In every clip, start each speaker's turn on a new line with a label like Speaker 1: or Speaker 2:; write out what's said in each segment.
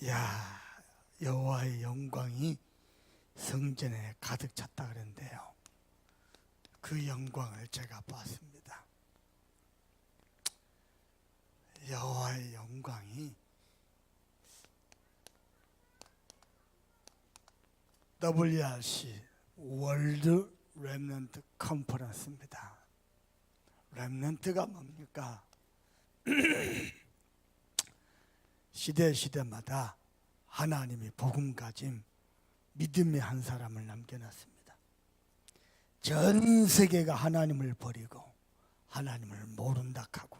Speaker 1: 야, 여호와의 영광이 성전에 가득 찼다 그랬는데요. 그 영광을 제가 봤습니다. 여호와의 영광이 WRC 월드 렘넌트 컨퍼런스입니다. 렘넌트가 뭡니까? 시대마다 하나님이 복음 가짐 믿음의 한 사람을 남겨놨습니다. 전 세계가 하나님을 버리고 하나님을 모른다 하고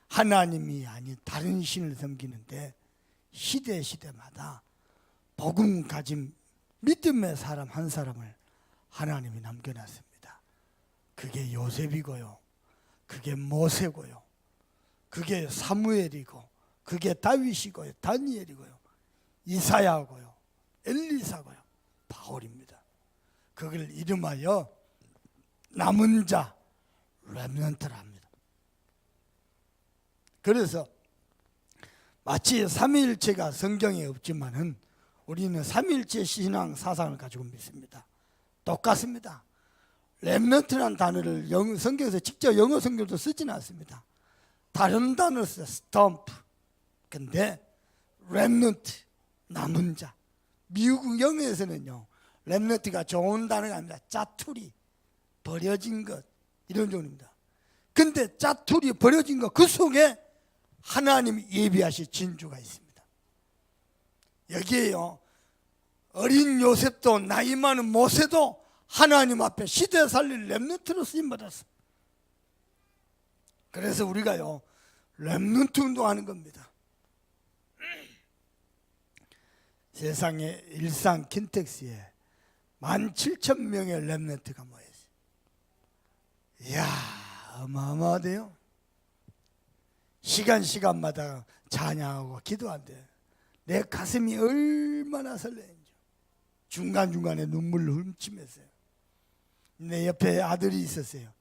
Speaker 1: 하나님이 아닌 다른 신을 섬기는데 시대마다 복음 가짐 믿음의 사람 한 사람을 하나님이 남겨놨습니다. 그게 요셉이고요, 그게 모세고요, 그게 사무엘이고, 그게 다윗이고요, 다니엘이고요, 이사야고요, 엘리사고요, 바울입니다. 그걸 이름하여 남은 자 렘넌트라 합니다. 그래서 마치 삼위일체가 성경에 없지만은 우리는 삼위일체 신앙 사상을 가지고 믿습니다. 똑같습니다. 렘넌트라는 단어를 성경에서 직접 영어 성경도 쓰지는 않습니다. 다른 단어를 써요. 스톰프. 근데 렘넌트, 남은 자. 미국 영어에서는요, 렘넌트가 좋은 단어가 아닙니다. 짜투리, 버려진 것, 이런 종류입니다. 근데 짜투리, 버려진 것, 그 속에 하나님이 예비하신 진주가 있습니다. 여기에요, 어린 요셉도 나이 많은 모세도 하나님 앞에 시대 살릴 렘넌트로 쓰임받았어요. 그래서 우리가요, 렘넌트 운동하는 겁니다. 세상에 일산 킨텍스에 17,000명의 렘넌트가 모였어요. 이야, 어마어마하대요. 시간마다 찬양하고 기도한대. 내 가슴이 얼마나 설레는지. 중간중간에 눈물을 훔치면서요. 내 옆에 아들이 있었어요.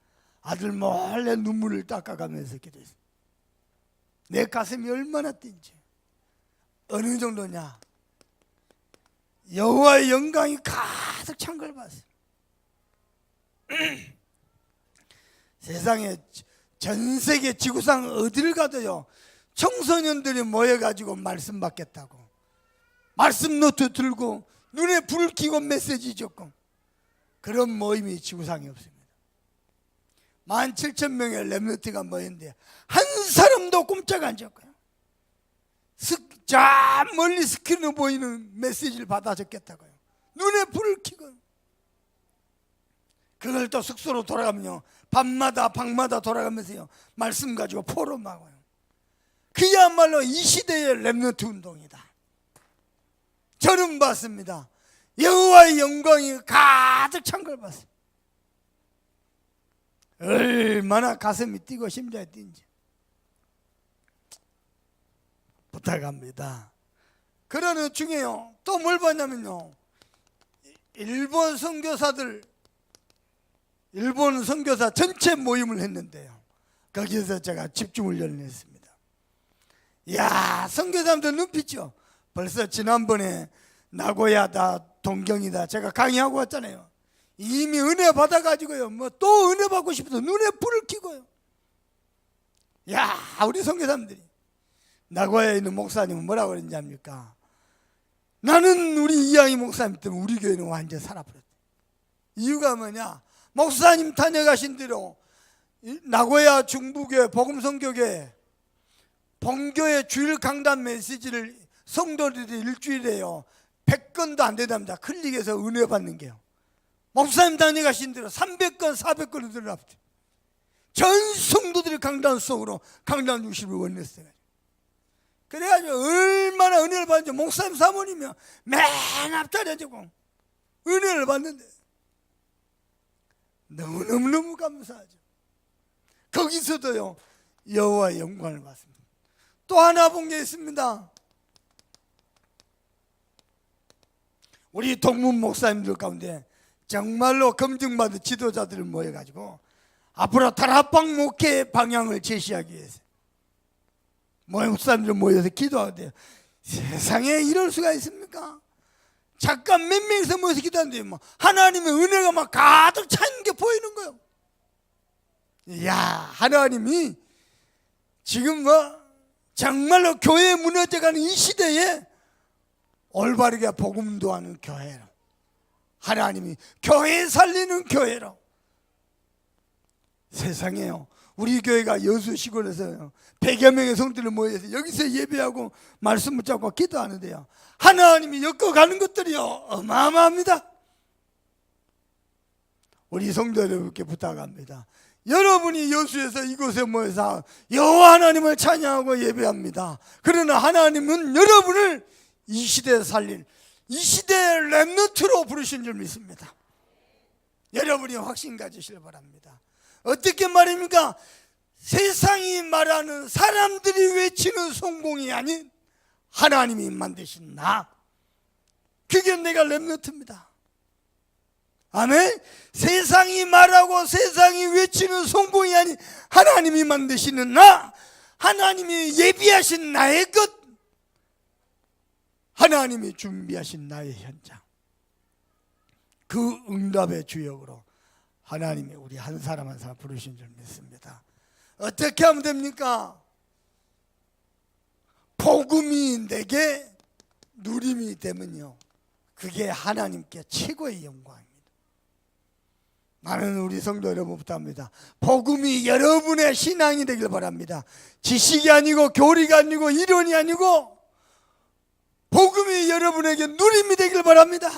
Speaker 1: 아들 몰래 눈물을 닦아가면서 기도했어요. 내 가슴이 얼마나 뛴지. 어느 정도냐? 여호와의 영광이 가득 찬 걸 봤어요. 세상에 전 세계 지구상 어디를 가도요, 청소년들이 모여가지고 말씀 받겠다고 말씀 노트 들고 눈에 불을 켜고 메시지 적고 그런 모임이 지구상에 없습니다. 17,000명의 렘넌트가 모였는데 한 사람도 꼼짝 안 잡고요, 저 멀리 스크린으로 보이는 메시지를 받아 적겠다고요. 눈에 불을 켜고 그걸 또 숙소로 돌아가면요, 밤마다 방마다 돌아가면서요, 말씀 가지고 포럼하고요. 그야말로 이 시대의 렘넌트 운동이다. 저는 봤습니다. 여호와의 영광이 가득 찬 걸 봤어요. 얼마나 가슴이 뛰고 심장이 뛴지. 부탁합니다. 그러는 중에요, 또 뭘 봤냐면요, 일본 선교사 전체 모임을 했는데요, 거기에서 제가 집중훈련을 했습니다. 이야, 선교사님들 눈빛이요. 벌써 지난번에 나고야다, 동경이다 제가 강의하고 왔잖아요. 이미 은혜 받아가지고요, 뭐 또 은혜 받고 싶어서 눈에 불을 켜고요. 야, 우리 선교사님들이 나고야에 있는 목사님은 뭐라고 그랬는지 압니까? 나는 우리 이양희 목사님 때문에 우리 교회는 완전 살아버렸대. 이유가 뭐냐? 목사님 다녀가신 대로 나고야 중부교회 복음선교회 본교회 주일 강단 메시지를 성도들이 일주일에요 100건도 안 된답니다. 클릭해서 은혜 받는 게요. 목사님 다녀가신 대로 300건 400건을 들어갑니다. 전 성도들이 강단 속으로 강단 중심을 원했어요. 그래가지고 얼마나 은혜를 받는지, 목사님 사모님이요 맨 앞자리에 앉고 은혜를 받는데 너무너무 감사하죠. 거기서도요, 여호와의 영광을 봤습니다. 또 하나 본 게 있습니다. 우리 동문 목사님들 가운데 정말로 검증받은 지도자들을 모여가지고 앞으로 다락방 목회 방향을 제시하기 위해서 목사님들 모여서 기도하대요. 세상에 이럴 수가 있습니까? 잠깐 몇 명이서 모여서 기도하는데 뭐 하나님의 은혜가 막 가득 차 있는 게 보이는 거예요. 이야, 하나님이 지금 정말로 교회 무너져가는 이 시대에 올바르게 복음도 하는 교회로, 하나님이 교회 살리는 교회로, 세상에요, 우리 교회가 여수 시골에서 100여 명의 성도들 모여서 여기서 예배하고 말씀 붙잡고 기도하는데요, 하나님이 엮어가는 것들이요 어마어마합니다. 우리 성도 여러분께 부탁합니다. 여러분이 여수에서 이곳에 모여서 여호와 하나님을 찬양하고 예배합니다. 그러나 하나님은 여러분을 이 시대에 살릴, 이 시대의 렘넌트로 부르신 줄 믿습니다. 여러분이 확신 가지시길 바랍니다. 어떻게 말입니까? 세상이 말하는, 사람들이 외치는 성공이 아닌 하나님이 만드신 나, 그게 내가 렘넌트입니다. 아멘. 세상이 말하고 세상이 외치는 성공이 아닌 하나님이 만드시는 나, 하나님이 예비하신 나의 것, 하나님이 준비하신 나의 현장, 그 응답의 주역으로 하나님이 우리 한 사람 한 사람 부르신 줄 믿습니다. 어떻게 하면 됩니까? 복음이 내게 누림이 되면요, 그게 하나님께 최고의 영광입니다. 나는 우리 성도 여러분부터 합니다. 복음이 여러분의 신앙이 되길 바랍니다. 지식이 아니고 교리가 아니고 이론이 아니고 복음이 여러분에게 누림이 되길 바랍니다.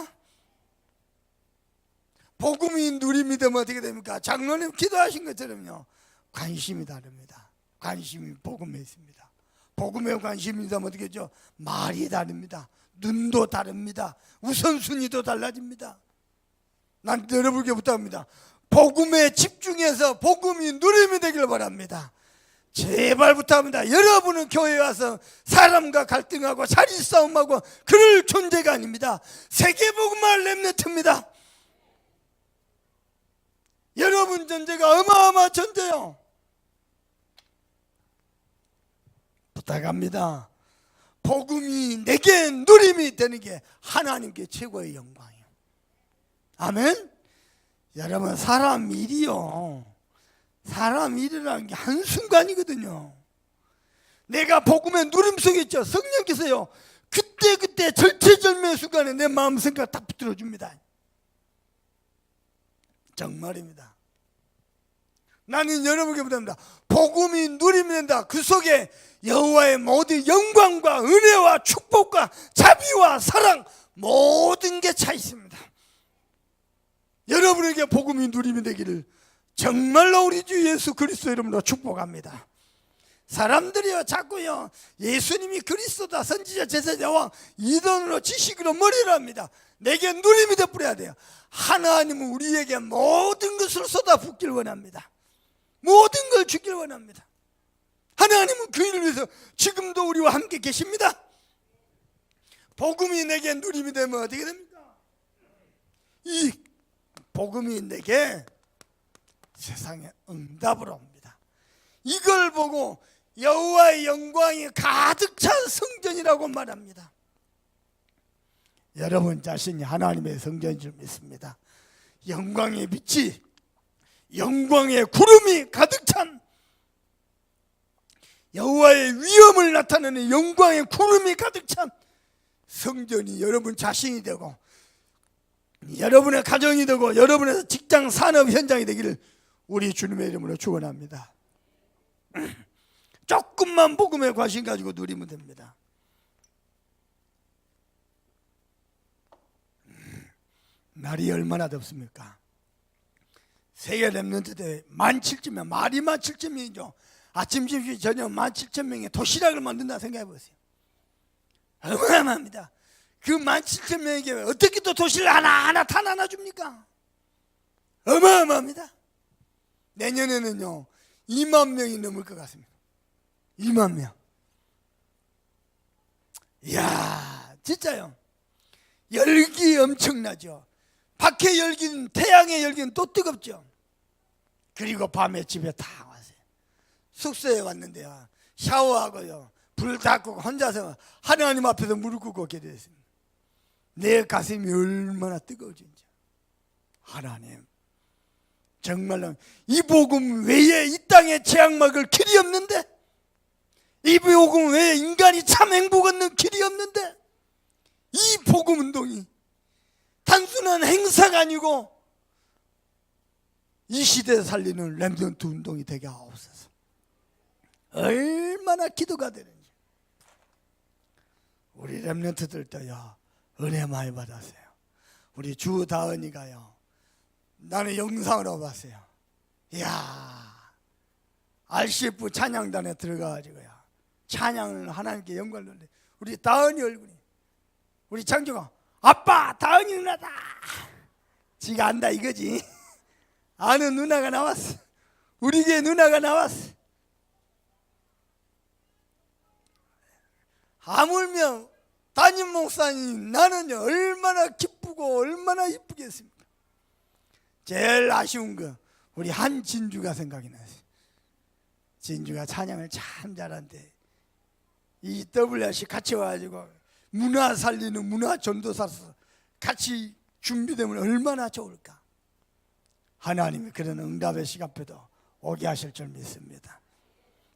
Speaker 1: 복음이 누림이 되면 어떻게 됩니까? 장로님 기도하신 것처럼요, 관심이 다릅니다. 관심이 복음에 있습니다. 복음에 관심이 있으면 어떻게 되죠? 말이 다릅니다. 눈도 다릅니다. 우선순위도 달라집니다. 난 여러분께 부탁합니다. 복음에 집중해서 복음이 누림이 되길 바랍니다. 제발 부탁합니다. 여러분은 교회에 와서 사람과 갈등하고 자리싸움하고 그럴 존재가 아닙니다. 세계복음화 렘넌트입니다. 여러분 존재가 어마어마한 존재요. 부탁합니다. 복음이 내게 누림이 되는 게 하나님께 최고의 영광이에요. 아멘. 여러분, 사람 일이요, 사람 일이라는 게 한순간이거든요. 내가 복음의 누림 속에 있죠. 성령께서요 그때 절체절명의 순간에 내 마음 생각 딱 붙들어 줍니다. 정말입니다. 나는 여러분께 부탁합니다. 복음이 누리면 된다. 그 속에 여호와의 모든 영광과 은혜와 축복과 자비와 사랑, 모든 게 차 있습니다. 여러분에게 복음이 누림이 되기를 정말로 우리 주 예수 그리스도 이름으로 축복합니다. 사람들이요 자꾸요 예수님이 그리스도다, 선지자, 제사장, 왕, 이론으로 지식으로 머리를 합니다. 내게 누림이 되어버려야 돼요. 하나님은 우리에게 모든 것을 쏟아붓길 원합니다. 모든 걸 주길 원합니다. 하나님은 그 일을 위해서 지금도 우리와 함께 계십니다. 복음이 내게 누림이 되면 어떻게 됩니까? 이 복음이 내게 세상에 응답을 옵니다. 이걸 보고 여호와의 영광이 가득 찬 성전이라고 말합니다. 여러분 자신이 하나님의 성전인 줄 믿습니다. 영광의 빛이, 영광의 구름이 가득 찬, 여호와의 위엄을 나타내는 영광의 구름이 가득 찬 성전이 여러분 자신이 되고 여러분의 가정이 되고 여러분의 직장 산업 현장이 되기를 우리 주님의 이름으로 축원합니다. 조금만 복음에 관심 가지고 누리면 됩니다. 날이 얼마나 덥습니까? 세계 렘넌트 대회 17,000명, 말이 17,000명이죠. 아침, 점심, 저녁 17,000명의 도시락을 만든다 생각해 보세요. 어마어마합니다. 그 17,000명에게 어떻게 또 도시락 하나하나 다 나눠줍니까? 어마어마합니다. 내년에는요 2만 명이 넘을 것 같습니다. 2만 명. 이야, 진짜요. 열기 엄청나죠. 밖에 열기는, 태양의 열기는 또 뜨겁죠. 그리고 밤에 집에 다 왔어요. 숙소에 왔는데요 샤워하고요 불 다 끄고 혼자서 하나님 앞에서 무릎 꿇고 기도했습니다. 내 가슴이 얼마나 뜨거워진지. 하나님, 정말로 이 복음 외에 이 땅에 죄악 막을 길이 없는데, 이 복음 외에 인간이 참 행복 얻는 길이 없는데, 이 복음 운동이 단순한 행사가 아니고 이 시대에 살리는 렘넌트 운동이 되게 하옵소서. 얼마나 기도가 되는지. 우리 렘넌트들도요, 은혜 많이 받았어요. 우리 주다은이가요, 나는 영상으로 봤어요. 이야, RCF 찬양단에 들어가가지고요, 찬양을 하나님께 영광을 돌려. 우리 다은이 얼굴이, 우리 장조가 아빠 다은이 누나다, 지가 안다 이거지. 아는 누나가 나왔어. 우리 교회 누나가 나왔어. 하물며 담임 목사님, 나는요 얼마나 기쁘고 얼마나 이쁘겠습니까. 제일 아쉬운 거 우리 한진주가 생각이 나서, 진주가 찬양을 참 잘한대. 이 WRC 같이 와가지고 문화 살리는 문화 전도사로서 같이 준비되면 얼마나 좋을까. 하나님이 그런 응답의 시간표도 오게 하실 줄 믿습니다.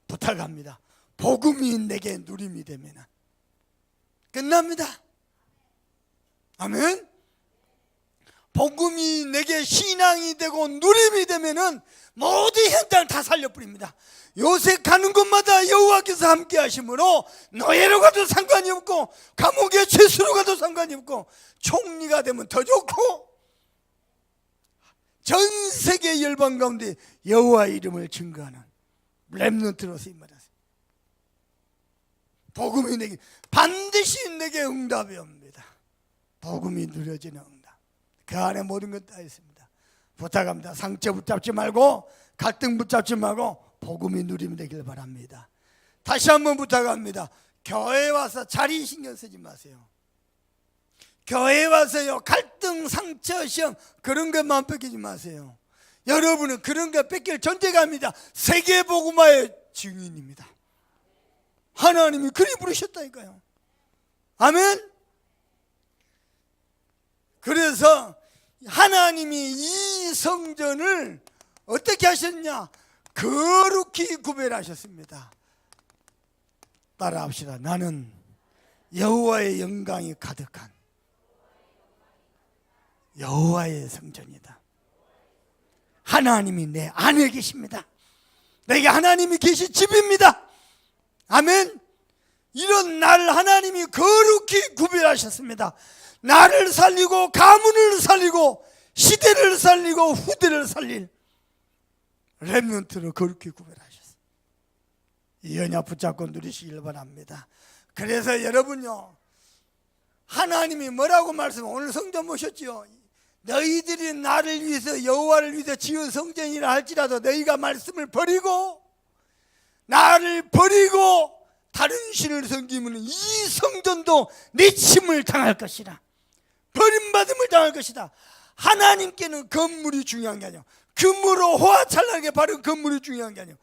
Speaker 1: 부탁합니다. 복음이 내게 누림이 되면 끝납니다. 아멘. 복음이 내게 신앙이 되고 누림이 되면은 모든 현 땅을 다 살려버립니다. 요새 가는 곳마다 여호와께서 함께 하심으로 노예로 가도 상관이 없고 감옥에 죄수로 가도 상관이 없고 총리가 되면 더 좋고 전 세계 열방 가운데 여호와의 이름을 증거하는 렘넌트로 쓰임받았습니다. 복음이 내게 반드시 내게 응답이 옵니다. 복음이 누려지는 응답, 그 안에 모든 것 다 있습니다. 부탁합니다. 상처 붙잡지 말고 갈등 붙잡지 말고 복음이 누리면 되길 바랍니다. 다시 한번 부탁합니다. 교회에 와서 자리 신경 쓰지 마세요. 교회에 와서요 갈등, 상처, 시험 그런 것만 뺏기지 마세요. 여러분은 그런 거 뺏길 존재감입니다. 세계 복음화의 증인입니다. 하나님이 그리 부르셨다니까요. 아멘. 그래서 하나님이 이 성전을 어떻게 하셨냐? 거룩히 구별하셨습니다. 따라합시다. 나는 여호와의 영광이 가득한 여호와의 성전이다. 하나님이 내 안에 계십니다. 내게 하나님이 계신 집입니다. 아멘. 이런 나를 하나님이 거룩히 구별하셨습니다. 나를 살리고 가문을 살리고 시대를 살리고 후대를 살릴 렘넌트로 거룩히 구별하셨어요. 이 언약 붙잡고 누리시길 바랍니다. 그래서 여러분요, 하나님이 뭐라고 말씀하세요? 오늘 성전 보셨죠? 너희들이 나를 위해서 여호와를 위해서 지은 성전이라 할지라도 너희가 말씀을 버리고 나를 버리고 다른 신을 섬기면 이 성전도 내 침을 당할 것이라. 버림받음을 당할 것이다. 하나님께는 건물이 중요한 게 아니야. 금으로 호화찬란하게 바른 건물이 중요한 게 아니야.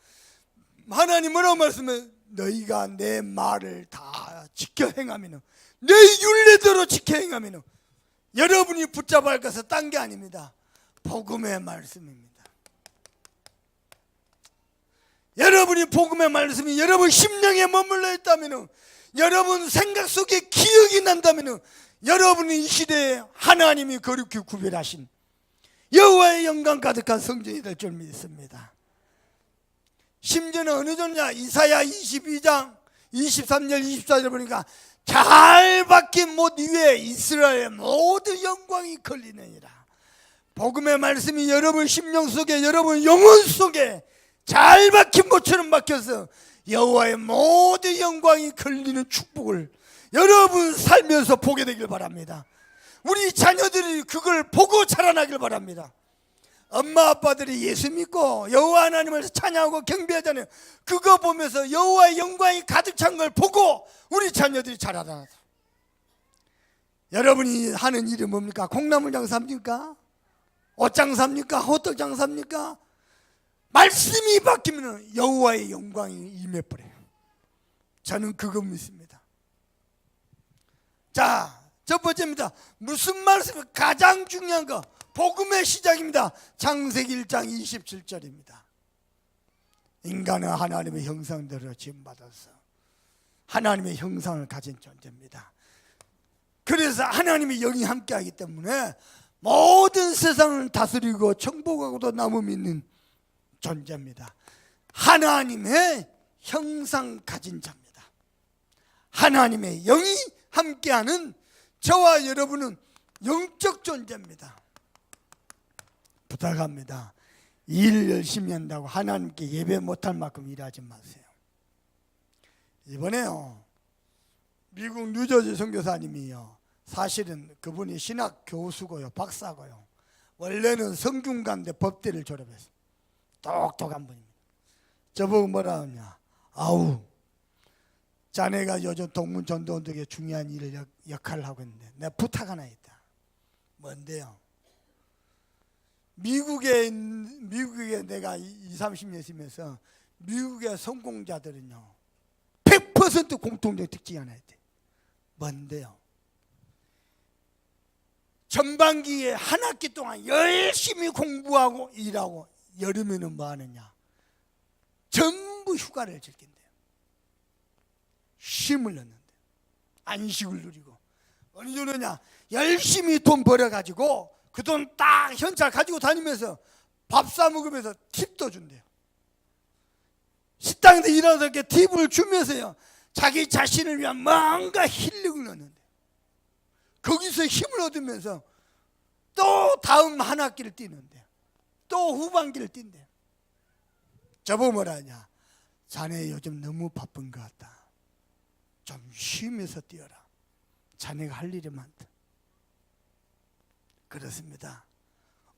Speaker 1: 하나님 뭐라고 말씀해? 너희가 내 말을 다 지켜 행하면, 내 율례대로 지켜 행하면 여러분이 붙잡아야 할 것은 딴 게 아닙니다. 복음의 말씀입니다. 여러분이 복음의 말씀이 여러분 심령에 머물러 있다면, 여러분 생각 속에 기억이 난다면 여러분이 이 시대에 하나님이 거룩히 구별하신 여호와의 영광 가득한 성전이 될 줄 믿습니다. 심지어는 어느 정도냐? 이사야 22장 23절 24절 보니까 잘 박힌 못 위에 이스라엘의 모든 영광이 걸리느니라. 복음의 말씀이 여러분 심령 속에, 여러분 영혼 속에 잘 박힌 못처럼 박혀서 여호와의 모든 영광이 걸리는 축복을 여러분 살면서 보게 되길 바랍니다. 우리 자녀들이 그걸 보고 자라나길 바랍니다. 엄마 아빠들이 예수 믿고 여호와 하나님을 찬양하고 경배하잖아요. 그거 보면서 여호와의 영광이 가득 찬 걸 보고 우리 자녀들이 자라나. 여러분이 하는 일이 뭡니까? 콩나물 장사입니까? 옷 장사입니까? 호떡 장사입니까? 말씀이 바뀌면 여호와의 영광이 임해버려요. 저는 그거 믿습니다. 자, 첫 번째입니다. 무슨 말씀? 가장 중요한 거 복음의 시작입니다. 창세기 1장 27절입니다. 인간은 하나님의 형상대로 지음받아서 하나님의 형상을 가진 존재입니다. 그래서 하나님의 영이 함께하기 때문에 모든 세상을 다스리고 정복하고도 남음 있는 존재입니다. 하나님의 형상 가진 자입니다. 하나님의 영이 함께하는 저와 여러분은 영적 존재입니다. 부탁합니다. 일 열심히 한다고 하나님께 예배 못할 만큼 일하지 마세요. 이번에요, 미국 뉴저지 선교사님이요, 사실은 그분이 신학 교수고요, 박사고요, 원래는 성균관대 법대를 졸업했어요. 똑똑한 분입니다. 저보고 뭐라 하냐, 아우, 자네가 요즘 동문전도운동에 중요한 일을 역할을 하고 있는데 내가 부탁 하나 있다. 뭔데요? 미국에 내가 20, 30년 있으면서 미국의 성공자들은요 100% 공통적 특징이 하나 있대. 뭔데요? 전반기에 한 학기 동안 열심히 공부하고 일하고 여름에는 뭐 하느냐? 전부 휴가를 즐긴대요. 쉼을 넣는데 안식을 누리고 어느 정도냐? 열심히 돈 벌어가지고 그 돈 딱 현찰 가지고 다니면서 밥 사 먹으면서 팁도 준대요. 식당에서 일하면서 이렇게 팁을 주면서요 자기 자신을 위한 뭔가 힐링을 넣는데 거기서 힘을 얻으면서 또 다음 한 학기를 뛰는데 또 후반기를 뛴대요. 저보고 뭐라 하냐, 자네 요즘 너무 바쁜 것 같다. 좀 쉬면서 뛰어라. 자네가 할 일이 많다. 그렇습니다.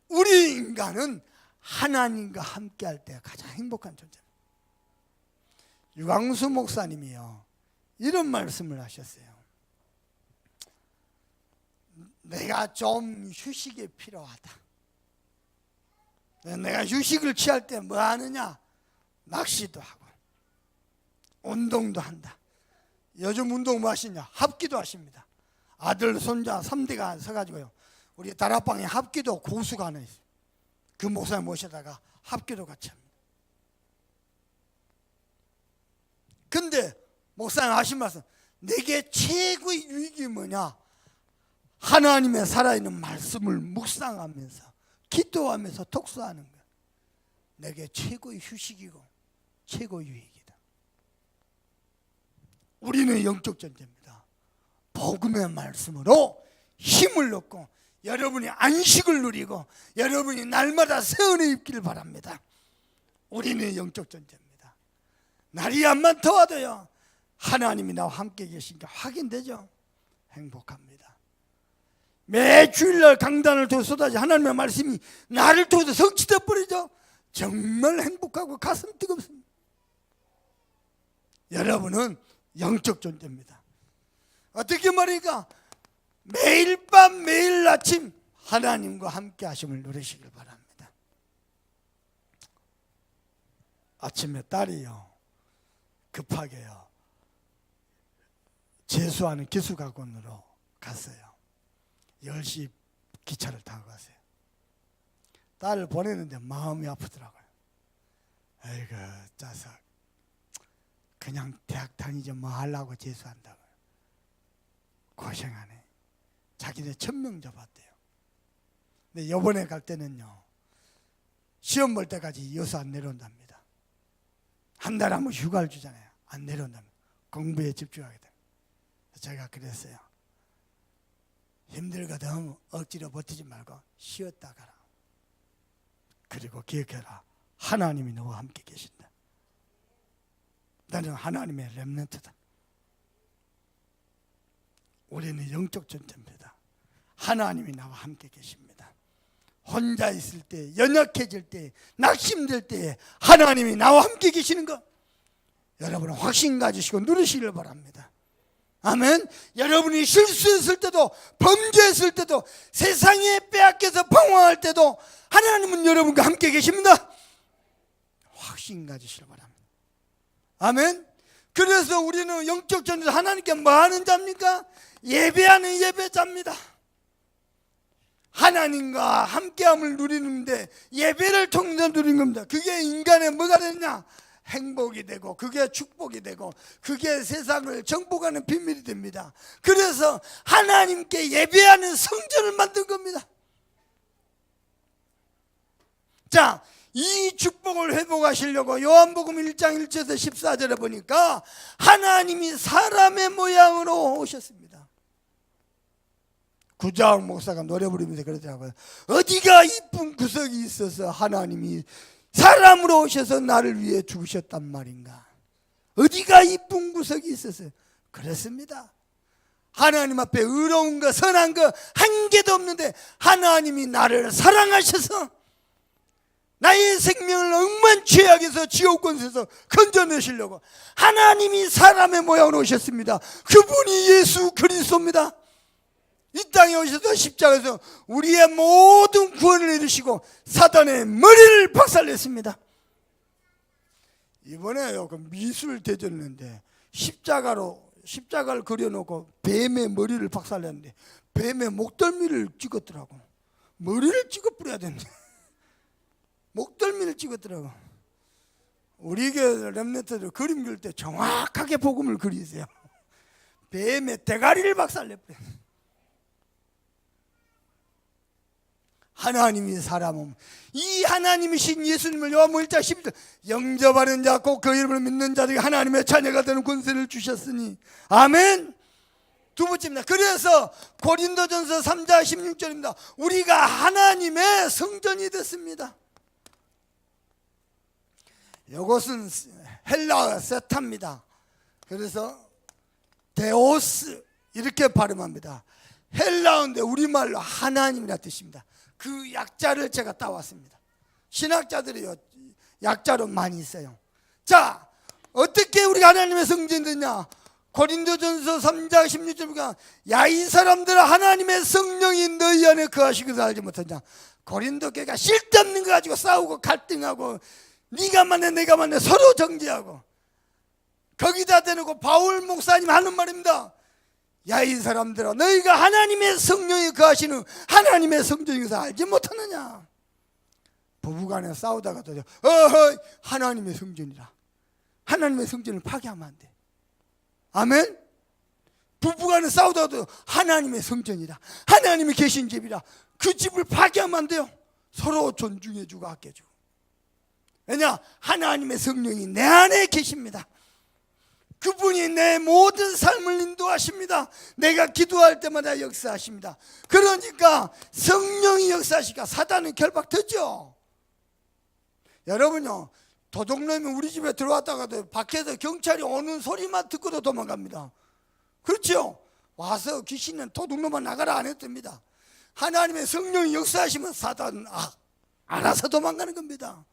Speaker 1: 우리 인간은 하나님과 함께 할 때 가장 행복한 존재입니다. 유광수 목사님이요 이런 말씀을 하셨어요. 내가 좀 휴식이 필요하다. 내가 휴식을 취할 때 뭐 하느냐? 낚시도 하고 운동도 한다. 요즘 운동 뭐 하시냐? 합기도 하십니다. 아들 손자 3대가 서가지고요 우리 다락방에 합기도 고수가 하나 있어요. 그 목사님 모셔다가 합기도 같이 합니다. 근데 목사님 하신 말씀, 내게 최고의 유익이 뭐냐? 하나님의 살아있는 말씀을 묵상하면서 기도하면서 독서하는 것. 내게 최고의 휴식이고 최고의 유익이다. 우리는 영적 존재입니다. 복음의 말씀으로 힘을 얻고 여러분이 안식을 누리고 여러분이 날마다 새 은혜 입기를 바랍니다. 우리는 영적 존재입니다. 날이 암만 더워도요 하나님이 나와 함께 계시니까 확인되죠. 행복합니다. 매 주일날 강단을 통해 쏟아져 하나님의 말씀이 나를 통해서 성취돼 버리죠. 정말 행복하고 가슴 뜨겁습니다. 여러분은 영적 존재입니다. 어떻게 말입니까? 매일 밤 매일 아침 하나님과 함께 하심을 누리시길 바랍니다. 아침에 딸이요 급하게요 재수하는 기숙학원으로 갔어요. 10시 기차를 타고 갔어요. 딸을 보내는데 마음이 아프더라고요. 아이고 자석 그냥 대학 다니지 뭐 하려고 재수한다고요. 고생하네. 자기네 1000명 잡았대요. 근데 이번에 갈 때는요 시험 볼 때까지 이어서 안 내려온답니다. 한 달 하면 휴가를 주잖아요. 안 내려온답니다. 공부에 집중하게 됩니다. 제가 그랬어요. 힘들거든 억지로 버티지 말고 쉬었다 가라. 그리고 기억해라. 하나님이 너와 함께 계신다. 나는 하나님의 렘넌트다. 우리는 영적 존재입니다. 하나님이 나와 함께 계십니다. 혼자 있을 때, 연약해질 때, 낙심될 때 하나님이 나와 함께 계시는 것 여러분은 확신 가지시고 누리시길 바랍니다. 아멘. 여러분이 실수했을 때도 범죄했을 때도 세상에 빼앗겨서 방황할 때도 하나님은 여러분과 함께 계십니다. 확신 가지시길 바랍니다. 아멘. 그래서 우리는 영적 전에서 하나님께 뭐 하는 자입니까? 예배하는 예배자입니다. 하나님과 함께함을 누리는데 예배를 통해서 누리는 겁니다. 그게 인간의 뭐가 되느냐? 행복이 되고 그게 축복이 되고 그게 세상을 정복하는 비밀이 됩니다. 그래서 하나님께 예배하는 성전을 만든 겁니다. 자, 이 축복을 회복하시려고 요한복음 1장 1절에서 14절에 보니까 하나님이 사람의 모양으로 오셨습니다. 구자욱 목사가 노래 부르면서 그러더라고요. 어디가 이쁜 구석이 있어서 하나님이 사람으로 오셔서 나를 위해 죽으셨단 말인가. 어디가 이쁜 구석이 있어서. 그렇습니다. 하나님 앞에 의로운 거 선한 거 한 개도 없는데 하나님이 나를 사랑하셔서 나의 생명을 억만 죄악에서 지옥권에서 건져내시려고 하나님이 사람의 모양으로 오셨습니다. 그분이 예수 그리스도입니다. 이 땅에 오셔서 십자가에서 우리의 모든 구원을 이루시고 사단의 머리를 박살냈습니다. 이번에요, 그 미술 대전인데 십자가를 그려놓고 뱀의 머리를 박살냈는데 뱀의 목덜미를 찍었더라고. 머리를 찍어 뿌려야 되는데 목덜미를 찍었더라고. 우리 교회 렘넌트들 그림 그릴 때 정확하게 복음을 그리세요. 뱀의 대가리를 박살내버려. 하나님이 사람은 이 하나님이신 예수님을 요한복음 1장 12절 영접하는 자 곧 그 이름을 믿는 자들에게 하나님의 자녀가 되는 권세를 주셨으니 아멘. 두 번째입니다. 그래서 고린도전서 3장 16절입니다. 우리가 하나님의 성전이 됐습니다. 이것은 헬라어 세타입니다. 그래서 데오스 이렇게 발음합니다. 헬라어인데 우리말로 하나님이라는 뜻입니다. 그 약자를 제가 따왔습니다. 신학자들이 약자로 많이 있어요. 자, 어떻게 우리가 하나님의 성전이 되냐? 고린도전서 3장 16절 보니까 야, 이 사람들아 하나님의 성령이 너희 안에 거하시는 것을 알지 못하냐? 고린도 교회가 쓸데없는 거 가지고 싸우고 갈등하고 네가 맞네 내가 맞네 서로 정죄하고 거기다 대놓고 바울 목사님 하는 말입니다. 야, 이 사람들아 너희가 하나님의 성령이 거하시는 하나님의 성전인 것을 알지 못하느냐? 부부간에 싸우다가도 하나님의 성전이라. 하나님의 성전을 파괴하면 안 돼. 아멘. 부부간에 싸우다가도 하나님의 성전이라. 하나님이 계신 집이라. 그 집을 파괴하면 안 돼요. 서로 존중해주고 아껴주고. 왜냐? 하나님의 성령이 내 안에 계십니다. 그분이 내 모든 삶을 인도하십니다. 내가 기도할 때마다 역사하십니다. 그러니까 성령이 역사하시니까 사단은 결박되죠. 여러분요, 도둑놈이 우리 집에 들어왔다가도 밖에서 경찰이 오는 소리만 듣고도 도망갑니다. 그렇죠? 와서 귀신은 도둑놈만 나가라 안 했답니다. 하나님의 성령이 역사하시면 사단은 알아서 도망가는 겁니다.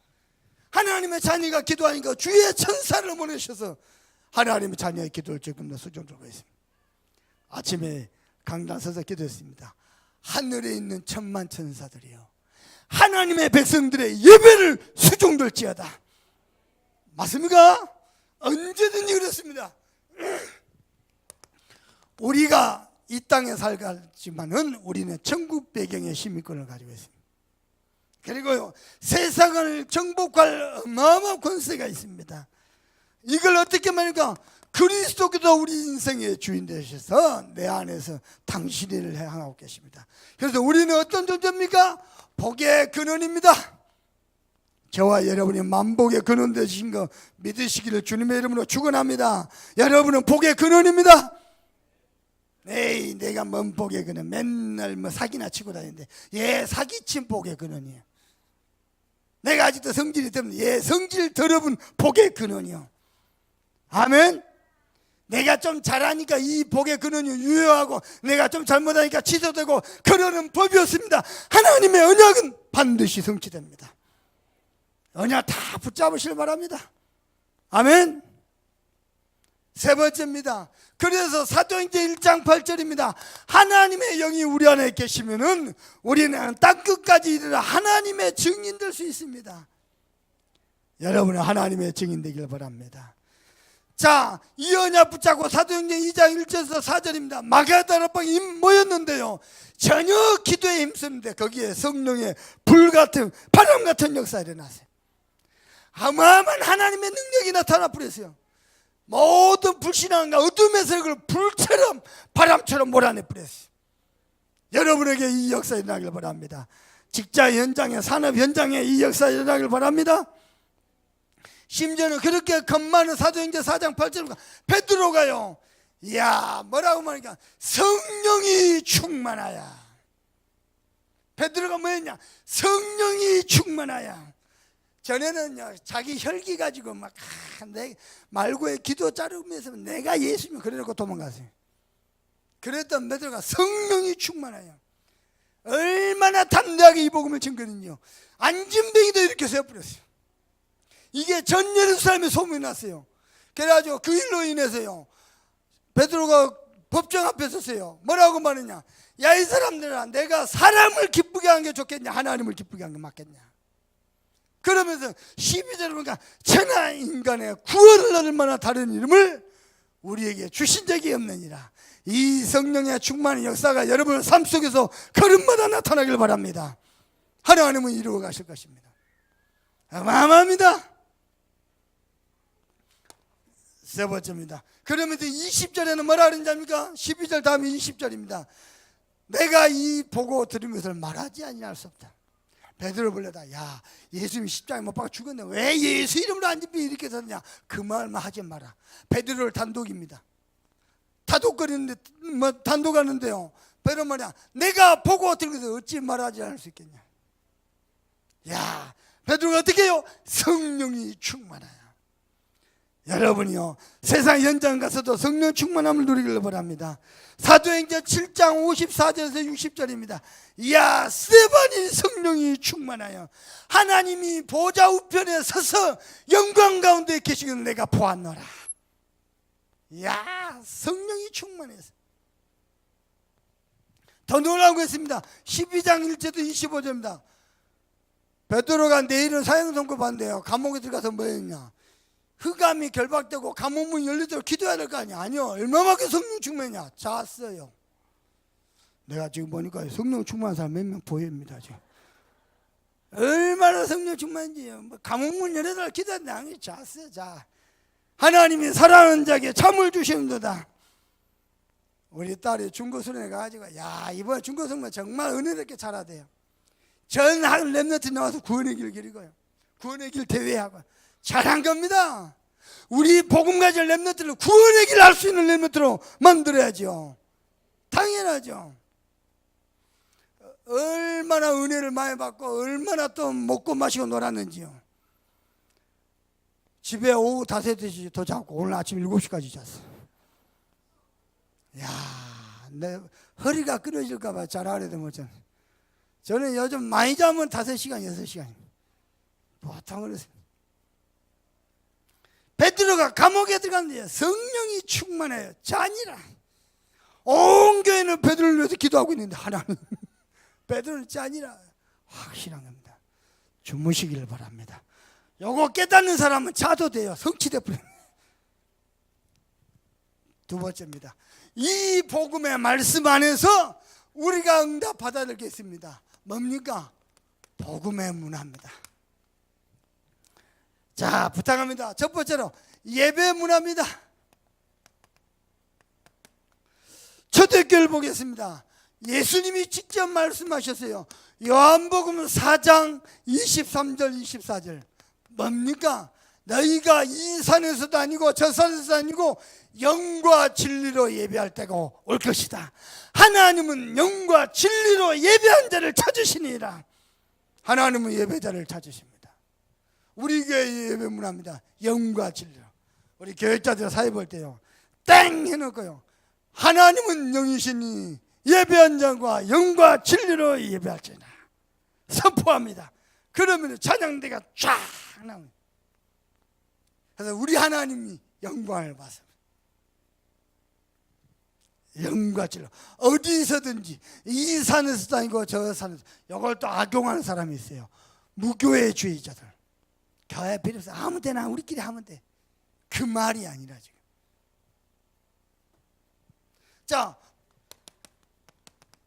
Speaker 1: 하나님의 자녀가 기도하니까 주의 천사를 보내셔서 하나님의 자녀의 기도를 조금 수정하고 있습니다. 아침에 강단 서서 기도했습니다. 하늘에 있는 천만 천사들이요 하나님의 백성들의 예배를 수종들지어다. 맞습니까? 언제든지 그렇습니다. 우리가 이 땅에 살지만은 우리는 천국 배경의 시민권을 가지고 있습니다. 그리고 세상을 정복할 어마어마한 권세가 있습니다. 이걸 어떻게 말합니까? 그리스도께서 우리 인생의 주인 되셔서 내 안에서 당신의 일을 행하고 계십니다. 그래서 우리는 어떤 존재입니까? 복의 근원입니다. 저와 여러분이 만복의 근원 되신 거 믿으시기를 주님의 이름으로 축원합니다. 여러분은 복의 근원입니다. 에이, 내가 뭔 복의 근원, 맨날 뭐 사기나 치고 다니는데 사기친 복의 근원이에요. 내가 아직도 성질이 때문에 성질 더러운 복의 근원이요. 아멘. 내가 좀 잘하니까 이 복의 근원이 유효하고 내가 좀 잘못하니까 취소되고 그러는 법이 없습니다. 하나님의 언약은 반드시 성취됩니다. 언약 다 붙잡으시길 바랍니다. 아멘. 세 번째입니다. 그래서 사도행전 1장 8절입니다. 하나님의 영이 우리 안에 계시면은 우리는 땅끝까지 이르러 하나님의 증인 될 수 있습니다. 여러분은 하나님의 증인 되길 바랍니다. 자, 이 언약 붙잡고 사도행전 2장 1절에서 4절입니다. 마가다락방에 모였는데요, 전혀 기도에 힘쓰는데 거기에 성령의 불같은 바람 같은 역사가 일어났어요. 어마어마한 하나님의 능력이 나타나 버렸어요. 모든 불신앙과 어둠의 세력을 불처럼 바람처럼 몰아내 버렸어요. 여러분에게 이 역사 일어나길 바랍니다. 직장 현장에, 산업 현장에 이 역사 일어나길 바랍니다. 심지어는 그렇게 겁많은 사도행전 4장 8절 베드로가요, 이야, 뭐라고 말하니까 성령이 충만하야. 베드로가 뭐였냐? 성령이 충만하야. 전에는요, 자기 혈기 가지고 막 내 말고에 기도 자르면서 내가 예수님 그래놓고 도망갔어요. 그랬던 베드로가 성령이 충만하여 얼마나 담대하게 이 복음을 증거했는지요. 안진뱅이도 이렇게 세워버렸어요. 이게 전 예루살렘에 소문이 났어요. 그래가지고 그 일로 인해서요, 베드로가 법정 앞에 섰어요. 뭐라고 말했냐? 야, 이 사람들아, 내가 사람을 기쁘게 한 게 좋겠냐, 하나님을 기쁘게 한 게 맞겠냐? 그러면서 12절에 보니까 천하 인간의 구원을 얻을 만한 다른 이름을 우리에게 주신 적이 없느니라. 이 성령의 충만한 역사가 여러분의 삶 속에서 걸음마다 나타나길 바랍니다. 하나님은 이루어 가실 것입니다. 어마어마합니다. 세 번째입니다. 그러면서 20절에는 뭐라 그러는지 압니까? 12절 다음에 20절입니다. 내가 이 보고 들은 것을 말하지 아니할 수 없다. 베드로 불러다, 야, 예수님이 십자가에 못 박아 죽었네, 왜 예수 이름으로 안 집히 이렇게 썼냐? 그 말만 하지 마라. 베드로를 단독입니다. 단독거리는데, 단독하는데요, 베드로 말이야, 내가 보고 들은 것을 어찌 말하지 않을 수 있겠냐? 야, 베드로가 어떻게 해요? 성령이 충만하여. 여러분이요, 세상 현장 가서도 성령 충만함을 누리기를 바랍니다. 사도행전 7장 54절에서 60절입니다. 이야, 스데반이 성령이 충만하여 하나님이 보좌 우편에 서서 영광 가운데 계시기를 내가 보았노라. 이야, 성령이 충만해서. 더 놀라운 거 있습니다. 12장 1절도 25절입니다. 베드로가 내일은 사형 선고 받는데요, 감옥에 들어가서 뭐 했냐? 흑암이 결박되고 감옥문이 열리도록 기도해야 될 거 아니야? 아니요. 얼마만큼 성령 충만이냐? 잤어요. 내가 지금 보니까 성령 충만한 사람 몇 명 보입니다. 지금 얼마나 성령 충만인지요. 뭐 감옥문 열어달라 기도했는데 아니, 잤어요. 자, 하나님이 사랑하는 자에게 잠을 주시는도다. 우리 딸이 중고수련회 가가지고, 야, 이번 중고수련회 정말 은혜롭게 잘하대요. 전 랩너트 나와서 구원의 길 기리고요, 구원의 길 대회하고 잘한 겁니다. 우리 복음 가질 렘너트를 구원의 길을 할 수 있는 렘너트로 만들어야죠. 당연하죠. 얼마나 은혜를 많이 받고 얼마나 또 먹고 마시고 놀았는지요. 집에 오후 5시 더 자고 오늘 아침 7시까지 잤어. 야, 내 허리가 끊어질까 봐 자라 그래도 못잖아. 저는 요즘 많이 자면 5시간 6시간 보통 그랬어요. 베드로가 감옥에 들어갔는데 성령이 충만해요. 잔이라. 온 교회는 베드로를 위해서 기도하고 있는데 하나는 베드로는 잔이라. 확실한 겁니다. 주무시기를 바랍니다. 요거 깨닫는 사람은 자도 돼요. 성취돼 버립니다. 두 번째입니다. 이 복음의 말씀 안에서 우리가 응답 받아야 될 게 있습니다. 뭡니까? 복음의 문화입니다. 자, 부탁합니다. 첫 번째로 예배 문화입니다. 초대교회를 보겠습니다. 예수님이 직접 말씀하셨어요. 요한복음 4장 23절 24절 뭡니까? 너희가 이 산에서도 아니고 저 산에서도 아니고 영과 진리로 예배할 때가 올 것이다. 하나님은 영과 진리로 예배한 자를 찾으시니라. 하나님은 예배자를 찾으십니다. 우리 교회 예배 문화입니다. 영과 진리로. 우리 교회자들 사회 볼 때요, 땡 해놓고요, 하나님은 영이시니 예배한 자과 영과 진리로 예배할지나 선포합니다. 그러면 찬양대가 쫙 나옵니다. 그래서 우리 하나님이 영광을 받습니다. 영과 진리로 어디서든지 이 산에서도 아니고 저 산에서. 이걸 또 악용하는 사람이 있어요. 무교회주의자들. 교회 필요 없어. 아무 데나 우리끼리 하면 돼. 그 말이 아니라 지금. 자,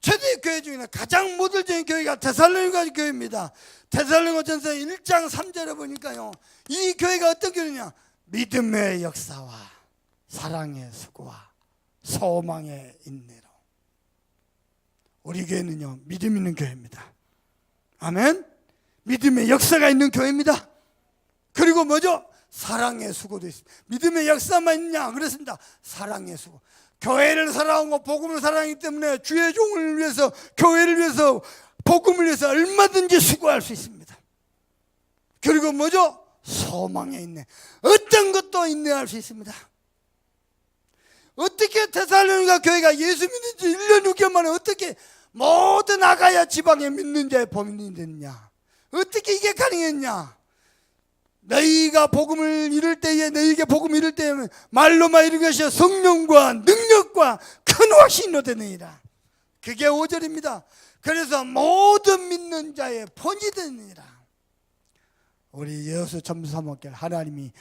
Speaker 1: 최대 교회 중에는 가장 모델적인 교회가 데살로니가 교회입니다. 데살로니가전서 1장 3절에 보니까요, 이 교회가 어떤 교회냐? 믿음의 역사와 사랑의 수고와 소망의 인내로. 우리 교회는요, 믿음 있는 교회입니다. 아멘. 믿음의 역사가 있는 교회입니다. 그리고 뭐죠? 사랑의 수고도 있습니다. 믿음의 역사만 있냐? 그렇습니다. 사랑의 수고. 교회를 사랑하고 복음을 사랑하기 때문에 주의 종을 위해서, 교회를 위해서, 복음을 위해서 얼마든지 수고할 수 있습니다. 그리고 뭐죠? 소망에 있네. 어떤 것도 인내할 수 있습니다. 어떻게 데살로니가 교회가 예수 믿는 지 1년 6개월 만에 어떻게 모든 아가야 지방에 믿는 자의 범인이 됐냐? 어떻게 이게 가능했냐? 너희가 복음을 이룰 때에, 너희에게 복음을 이룰 때에 말로만 이룬 것이 성령과 능력과 큰 확신으로 되느니라. 그게 5절입니다. 그래서 모든 믿는 자의 본이 되느니라. 우리 예수 점수사목결 하나님이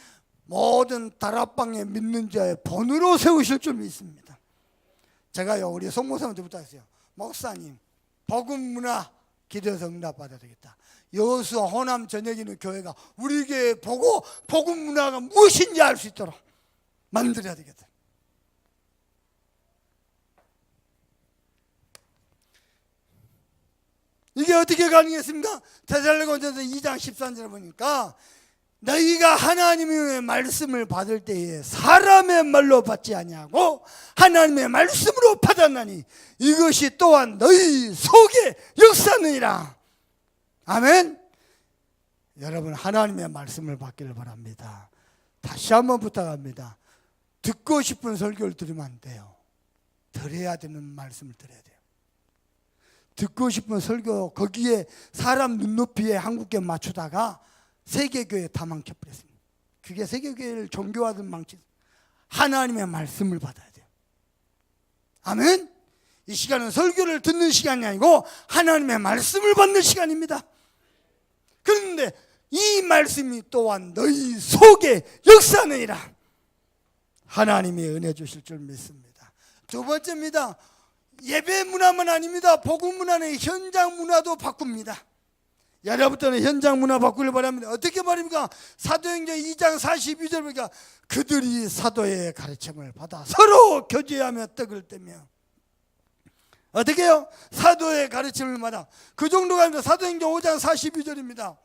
Speaker 1: 모든 다락방에 믿는 자의 본으로 세우실 줄 믿습니다. 제가요, 우리 송목사님한테 부탁했어요. 목사님, 복음 문화 기도해서 응답 받아야 되겠다. 여수 호남 전역에 있는 교회가 우리 교회 보고 복음 문화가 무엇인지 알 수 있도록 만들어야 되겠다. 이게 어떻게 가능했습니까? 데살로니가전서 2장 13절에 보니까 너희가 하나님의 말씀을 받을 때에 사람의 말로 받지 아니하고 하나님의 말씀으로 받았나니 이것이 또한 너희 속에 역사느니라. 아멘. 여러분, 하나님의 말씀을 받기를 바랍니다. 다시 한번 부탁합니다. 듣고 싶은 설교를 들으면 안 돼요. 들어야 되는 말씀을 들어야 돼요. 듣고 싶은 설교, 거기에 사람 눈높이에 한국교회 맞추다가 세계교회 다 망쳐버렸습니다. 그게 세계교회를 종교화된 망치. 하나님의 말씀을 받아야 돼요. 아멘. 이 시간은 설교를 듣는 시간이 아니고 하나님의 말씀을 받는 시간입니다. 그런데 이 말씀이 또한 너희 속에 역사느니라. 하나님이 은혜 주실 줄 믿습니다. 두 번째입니다. 예배 문화만 아닙니다. 복음 문화는 현장 문화도 바꿉니다. 여러분들은 현장 문화 바꾸길 바랍니다. 어떻게 말입니까? 사도행전 2장 42절 보니까 그들이 사도의 가르침을 받아 서로 교제하며 떡을 떼며. 어떻게 해요? 사도의 가르침을 받아. 그 정도가 아니라 사도행전 5장 42절입니다.